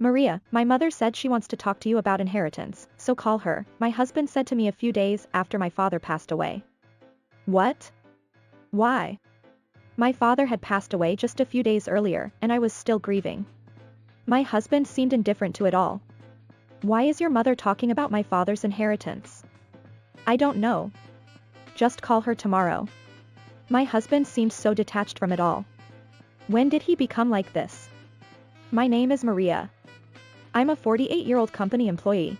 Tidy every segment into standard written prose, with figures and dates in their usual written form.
Maria, my mother said she wants to talk to you about inheritance, so call her, my husband said to me a few days after my father passed away. What? Why? My father had passed away just a few days earlier, and I was still grieving. My husband seemed indifferent to it all. Why is your mother talking about my father's inheritance? I don't know. Just call her tomorrow. My husband seemed so detached from it all. When did he become like this? My name is Maria. I'm a 48-year-old company employee.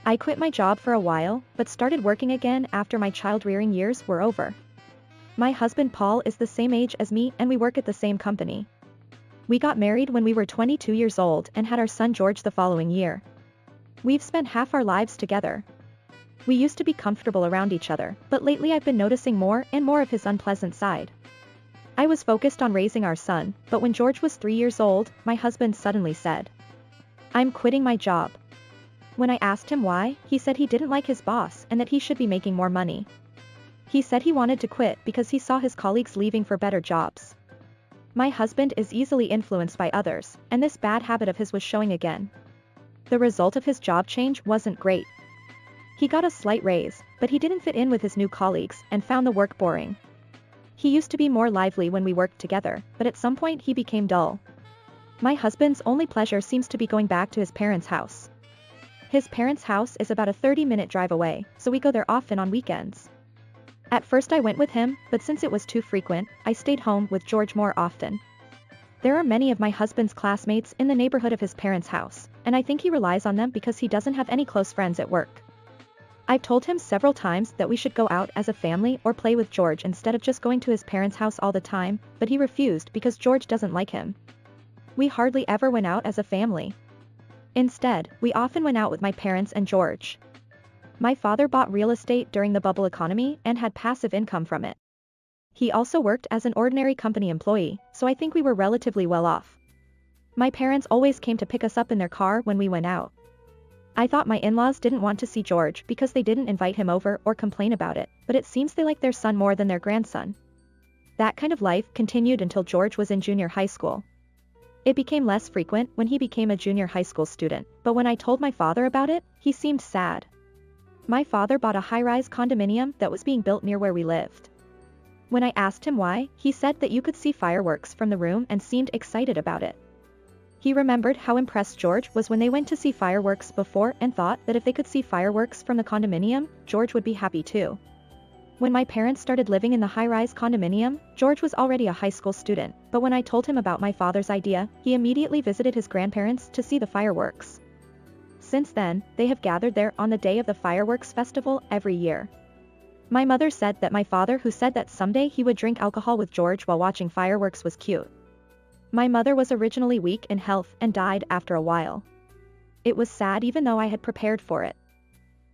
I quit my job for a while, but started working again after my child-rearing years were over. My husband Paul is the same age as me and we work at the same company. We got married when we were 22 years old and had our son George the following year. We've spent half our lives together. We used to be comfortable around each other, but lately I've been noticing more and more of his unpleasant side. I was focused on raising our son, but when George was 3 years old, my husband suddenly said, "I'm quitting my job." When I asked him why, he said he didn't like his boss and that he should be making more money. He said he wanted to quit because he saw his colleagues leaving for better jobs. My husband is easily influenced by others, and this bad habit of his was showing again. The result of his job change wasn't great. He got a slight raise, but he didn't fit in with his new colleagues and found the work boring. He used to be more lively when we worked together, but at some point he became dull. My husband's only pleasure seems to be going back to his parents' house. His parents' house is about a 30-minute drive away, so we go there often on weekends. At first I went with him, but since it was too frequent, I stayed home with George more often. There are many of my husband's classmates in the neighborhood of his parents' house, and I think he relies on them because he doesn't have any close friends at work. I've told him several times that we should go out as a family or play with George instead of just going to his parents' house all the time, but he refused because George doesn't like him. We hardly ever went out as a family. Instead, we often went out with my parents and George. My father bought real estate during the bubble economy and had passive income from it. He also worked as an ordinary company employee, so I think we were relatively well off. My parents always came to pick us up in their car when we went out. I thought my in-laws didn't want to see George because they didn't invite him over or complain about it, but it seems they like their son more than their grandson. That kind of life continued until George was in junior high school. It became less frequent when he became a junior high school student, but when I told my father about it, he seemed sad. My father bought a high-rise condominium that was being built near where we lived. When I asked him why, he said that you could see fireworks from the room and seemed excited about it. He remembered how impressed George was when they went to see fireworks before and thought that if they could see fireworks from the condominium, George would be happy too. When my parents started living in the high-rise condominium, George was already a high school student, but when I told him about my father's idea, he immediately visited his grandparents to see the fireworks. Since then, they have gathered there on the day of the fireworks festival every year. My mother said that my father who said that someday he would drink alcohol with George while watching fireworks was cute. My mother was originally weak in health and died after a while. It was sad even though I had prepared for it.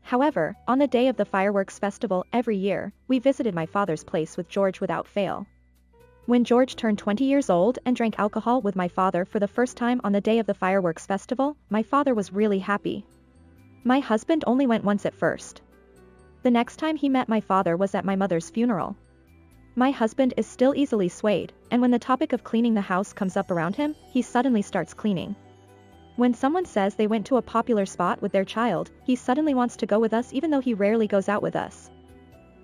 However, on the day of the fireworks festival every year, we visited my father's place with George without fail. When George turned 20 years old and drank alcohol with my father for the first time on the day of the fireworks festival, my father was really happy. My husband only went once at first. The next time he met my father was at my mother's funeral. My husband is still easily swayed, and when the topic of cleaning the house comes up around him, he suddenly starts cleaning. When someone says they went to a popular spot with their child, he suddenly wants to go with us even though he rarely goes out with us.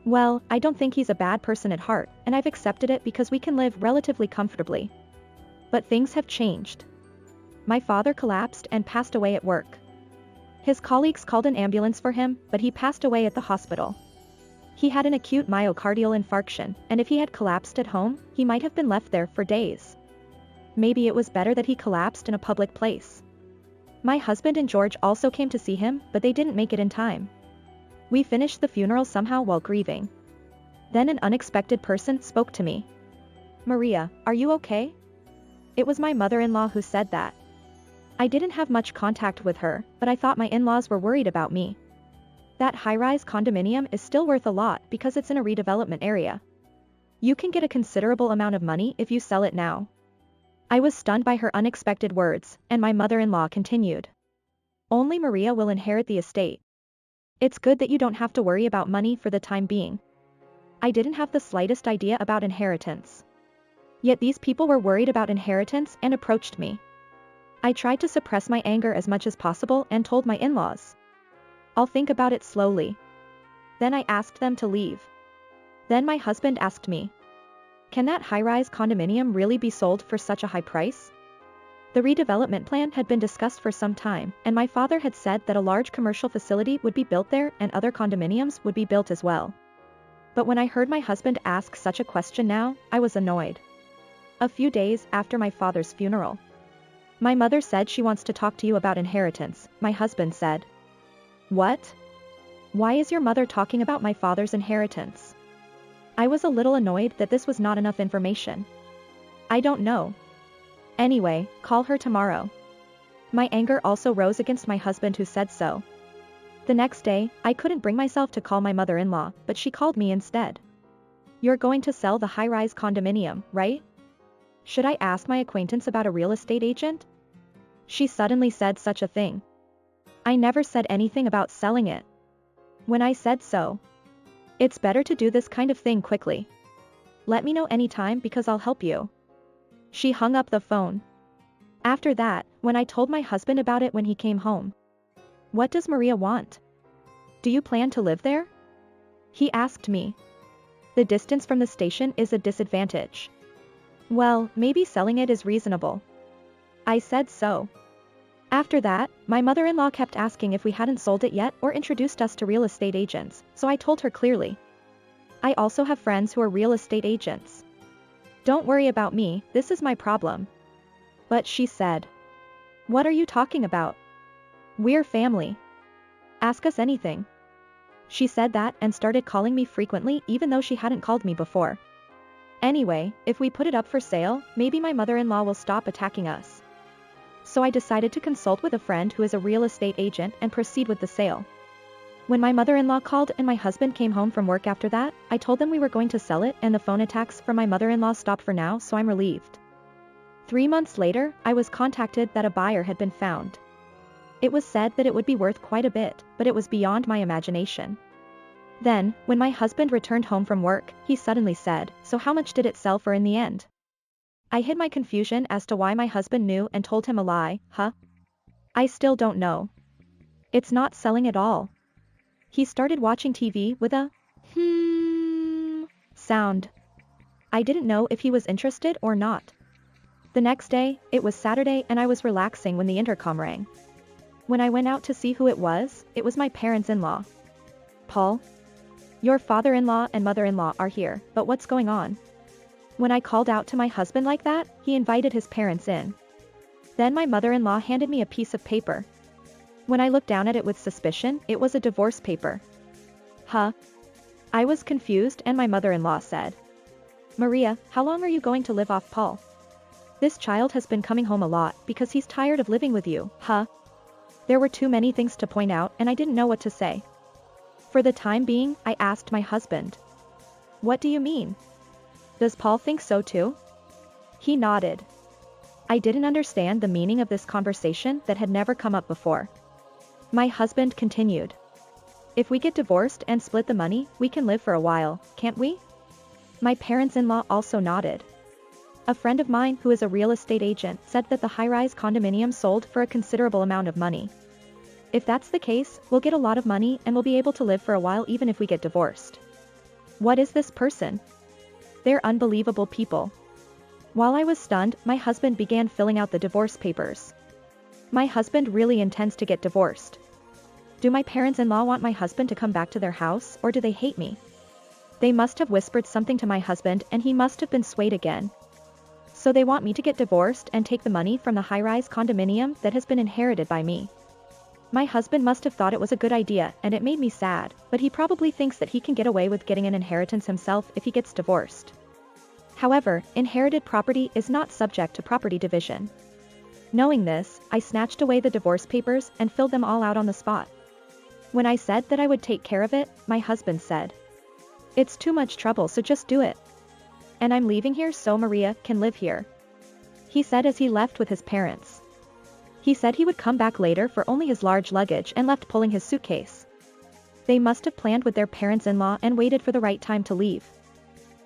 Well, I don't think he's a bad person at heart, and I've accepted it because we can live relatively comfortably. But things have changed. My father collapsed and passed away at work. His colleagues called an ambulance for him, but he passed away at the hospital. He had an acute myocardial infarction, and if he had collapsed at home, he might have been left there for days. Maybe it was better that he collapsed in a public place. My husband and George also came to see him, but they didn't make it in time. We finished the funeral somehow while grieving. Then an unexpected person spoke to me. "Maria, are you okay?" It was my mother-in-law who said that. I didn't have much contact with her, but I thought my in-laws were worried about me. That high-rise condominium is still worth a lot because it's in a redevelopment area. You can get a considerable amount of money if you sell it now. I was stunned by her unexpected words, and my mother-in-law continued. "Only Maria will inherit the estate. It's good that you don't have to worry about money for the time being." I didn't have the slightest idea about inheritance. Yet these people were worried about inheritance and approached me. I tried to suppress my anger as much as possible and told my in-laws. I'll think about it slowly. Then I asked them to leave. Then my husband asked me, can that high-rise condominium really be sold for such a high price? The redevelopment plan had been discussed for some time, and my father had said that a large commercial facility would be built there and other condominiums would be built as well. But when I heard my husband ask such a question now, I was annoyed. A few days after my father's funeral, my mother said she wants to talk to you about inheritance. My husband said, what? Why is your mother talking about my father's inheritance? I was a little annoyed that this was not enough information. I don't know. Anyway, call her tomorrow. My anger also rose against my husband who said so. The next day, I couldn't bring myself to call my mother-in-law, but she called me instead. You're going to sell the high-rise condominium, right? Should I ask my acquaintance about a real estate agent? She suddenly said such a thing. I never said anything about selling it. When I said so, it's better to do this kind of thing quickly. Let me know anytime because I'll help you. She hung up the phone. After that, when I told my husband about it when he came home. What does Maria want? Do you plan to live there? He asked me. The distance from the station is a disadvantage. Well, maybe selling it is reasonable. I said so. After that, my mother-in-law kept asking if we hadn't sold it yet or introduced us to real estate agents, so I told her clearly. I also have friends who are real estate agents. Don't worry about me, this is my problem. But she said. What are you talking about? We're family. Ask us anything. She said that and started calling me frequently even though she hadn't called me before. Anyway, if we put it up for sale, maybe my mother-in-law will stop attacking us. So I decided to consult with a friend who is a real estate agent and proceed with the sale. When my mother-in-law called and my husband came home from work after that, I told them we were going to sell it and the phone attacks from my mother-in-law stopped for now, so I'm relieved. 3 months later, I was contacted that a buyer had been found. It was said that it would be worth quite a bit, but it was beyond my imagination. Then, when my husband returned home from work, he suddenly said, so how much did it sell for in the end? I hid my confusion as to why my husband knew and told him a lie, I still don't know. It's not selling at all. He started watching TV with a sound. I didn't know if he was interested or not. The next day, it was Saturday and I was relaxing when the intercom rang. When I went out to see who it was my parents-in-law. Paul? Your father-in-law and mother-in-law are here, but what's going on? When I called out to my husband like that, he invited his parents in. Then my mother-in-law handed me a piece of paper. When I looked down at it with suspicion, it was a divorce paper. I was confused and my mother-in-law said, Maria, how long are you going to live off Paul? This child has been coming home a lot because he's tired of living with you, There were too many things to point out and I didn't know what to say. For the time being, I asked my husband. What do you mean? Does Paul think so too? He nodded. I didn't understand the meaning of this conversation that had never come up before. My husband continued. If we get divorced and split the money, we can live for a while, can't we? My parents-in-law also nodded. A friend of mine who is a real estate agent said that the high-rise condominium sold for a considerable amount of money. If that's the case, we'll get a lot of money and we'll be able to live for a while even if we get divorced. What is this person? They're unbelievable people. While I was stunned, my husband began filling out the divorce papers. My husband really intends to get divorced. Do my parents-in-law want my husband to come back to their house, or do they hate me? They must have whispered something to my husband and he must have been swayed again. So they want me to get divorced and take the money from the high-rise condominium that has been inherited by me. My husband must have thought it was a good idea and it made me sad, but he probably thinks that he can get away with getting an inheritance himself if he gets divorced. However, inherited property is not subject to property division. Knowing this, I snatched away the divorce papers and filled them all out on the spot. When I said that I would take care of it, my husband said, "It's too much trouble, so just do it. And I'm leaving here so Maria can live here," he said as he left with his parents. He said he would come back later for only his large luggage and left pulling his suitcase. They must have planned with their parents-in-law and waited for the right time to leave.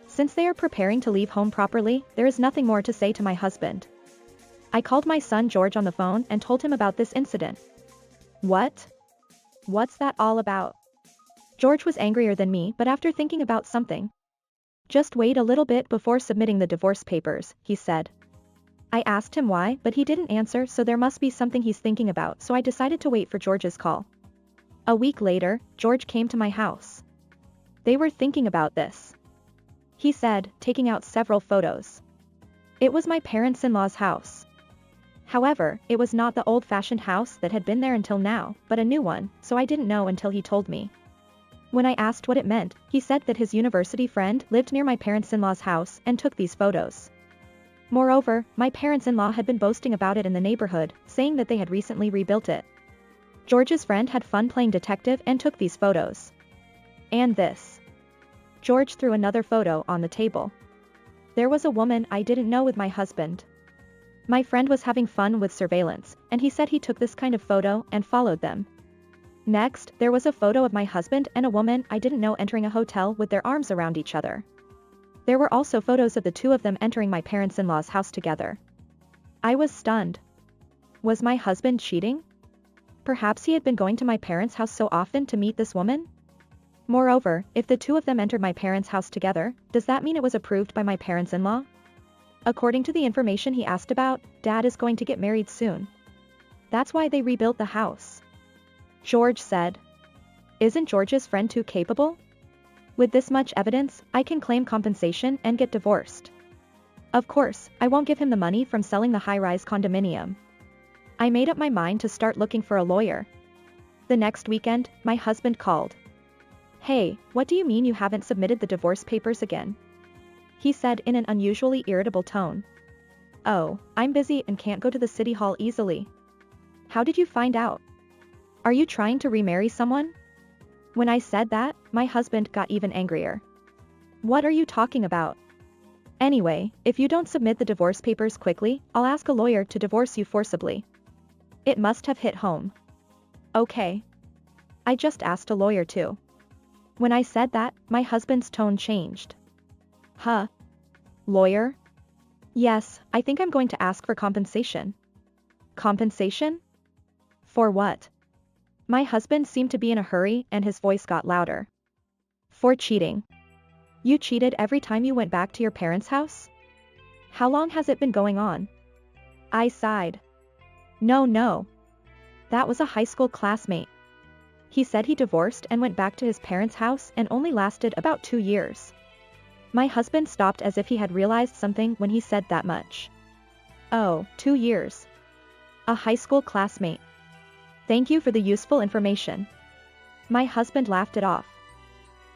Since they are preparing to leave home properly, there is nothing more to say to my husband. I called my son George on the phone and told him about this incident. What? What's that all about? George was angrier than me, but after thinking about something. Just wait a little bit before submitting the divorce papers, he said. I asked him why, but he didn't answer, so there must be something he's thinking about, so I decided to wait for George's call. A week later, George came to my house. They were thinking about this, he said, taking out several photos. It was my parents-in-law's house. However, it was not the old-fashioned house that had been there until now, but a new one, so I didn't know until he told me. When I asked what it meant, he said that his university friend lived near my parents-in-law's house and took these photos. Moreover, my parents-in-law had been boasting about it in the neighborhood, saying that they had recently rebuilt it. George's friend had fun playing detective and took these photos. And this. George threw another photo on the table. There was a woman I didn't know with my husband. My friend was having fun with surveillance, and he said he took this kind of photo and followed them. Next, there was a photo of my husband and a woman I didn't know entering a hotel with their arms around each other. There were also photos of the two of them entering my parents-in-law's house together. I was stunned. Was my husband cheating? Perhaps he had been going to my parents' house so often to meet this woman? Moreover, if the two of them entered my parents' house together, does that mean it was approved by my parents-in-law? According to the information he asked about, Dad is going to get married soon. That's why they rebuilt the house. George said. Isn't George's friend too capable? With this much evidence, I can claim compensation and get divorced. Of course, I won't give him the money from selling the high-rise condominium. I made up my mind to start looking for a lawyer. The next weekend, my husband called. Hey, what do you mean you haven't submitted the divorce papers again? He said in an unusually irritable tone. Oh, I'm busy and can't go to the city hall easily. How did you find out? Are you trying to remarry someone? When I said that, my husband got even angrier. What are you talking about? Anyway, if you don't submit the divorce papers quickly, I'll ask a lawyer to divorce you forcibly. It must have hit home. Okay. I just asked a lawyer too. When I said that, my husband's tone changed. Huh? Lawyer? Yes, I think I'm going to ask for compensation. Compensation? For what? My husband seemed to be in a hurry and his voice got louder. For cheating. You cheated every time you went back to your parents' house? How long has it been going on? I sighed. No. That was a high school classmate. He said he divorced and went back to his parents' house and only lasted about 2 years. My husband stopped as if he had realized something when he said that much. Oh, 2 years. A high school classmate. Thank you for the useful information. My husband laughed it off.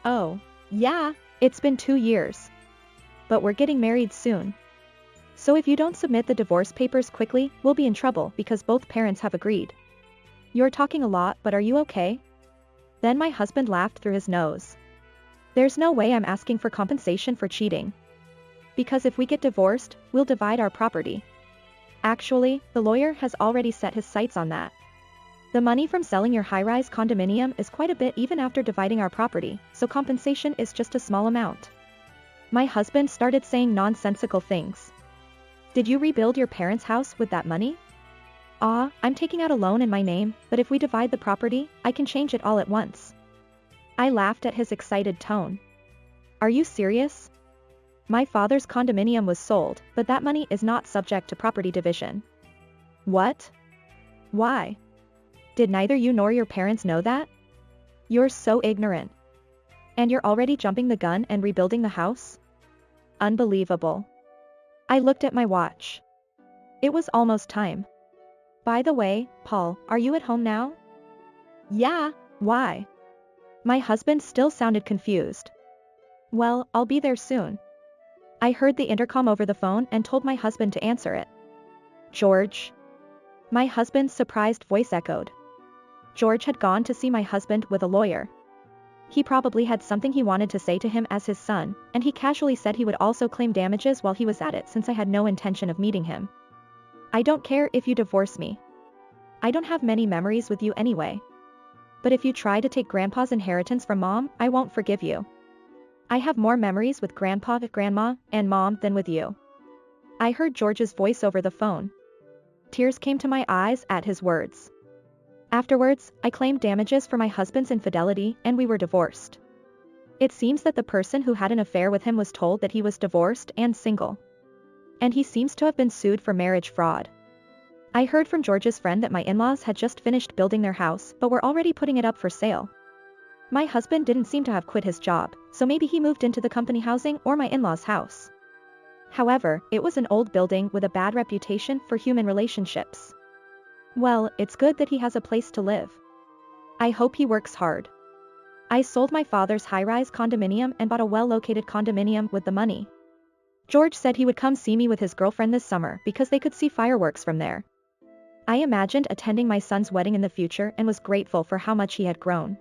Oh, yeah, it's been 2 years. But we're getting married soon. So if you don't submit the divorce papers quickly, we'll be in trouble because both parents have agreed. You're talking a lot, but are you okay? Then my husband laughed through his nose. There's no way I'm asking for compensation for cheating. Because if we get divorced, we'll divide our property. Actually, the lawyer has already set his sights on that. The money from selling your high-rise condominium is quite a bit even after dividing our property, so compensation is just a small amount. My husband started saying nonsensical things. Did you rebuild your parents' house with that money? I'm taking out a loan in my name, but if we divide the property, I can change it all at once. I laughed at his excited tone. Are you serious? My father's condominium was sold, but that money is not subject to property division. What? Why? Did neither you nor your parents know that? You're so ignorant. And you're already jumping the gun and rebuilding the house? Unbelievable. I looked at my watch. It was almost time. By the way, Paul, are you at home now? Yeah, why? My husband still sounded confused. Well, I'll be there soon. I heard the intercom over the phone and told my husband to answer it. George? My husband's surprised voice echoed. George had gone to see my husband with a lawyer. He probably had something he wanted to say to him as his son, and he casually said he would also claim damages while he was at it since I had no intention of meeting him. I don't care if you divorce me. I don't have many memories with you anyway. But if you try to take Grandpa's inheritance from Mom, I won't forgive you. I have more memories with Grandpa, Grandma, and Mom than with you. I heard George's voice over the phone. Tears came to my eyes at his words. Afterwards, I claimed damages for my husband's infidelity and we were divorced. It seems that the person who had an affair with him was told that he was divorced and single. And he seems to have been sued for marriage fraud. I heard from George's friend that my in-laws had just finished building their house but were already putting it up for sale. My husband didn't seem to have quit his job, so maybe he moved into the company housing or my in-laws' house. However, it was an old building with a bad reputation for human relationships. Well, it's good that he has a place to live. I hope he works hard. I sold my father's high-rise condominium and bought a well-located condominium with the money. George said he would come see me with his girlfriend this summer because they could see fireworks from there. I imagined attending my son's wedding in the future and was grateful for how much he had grown.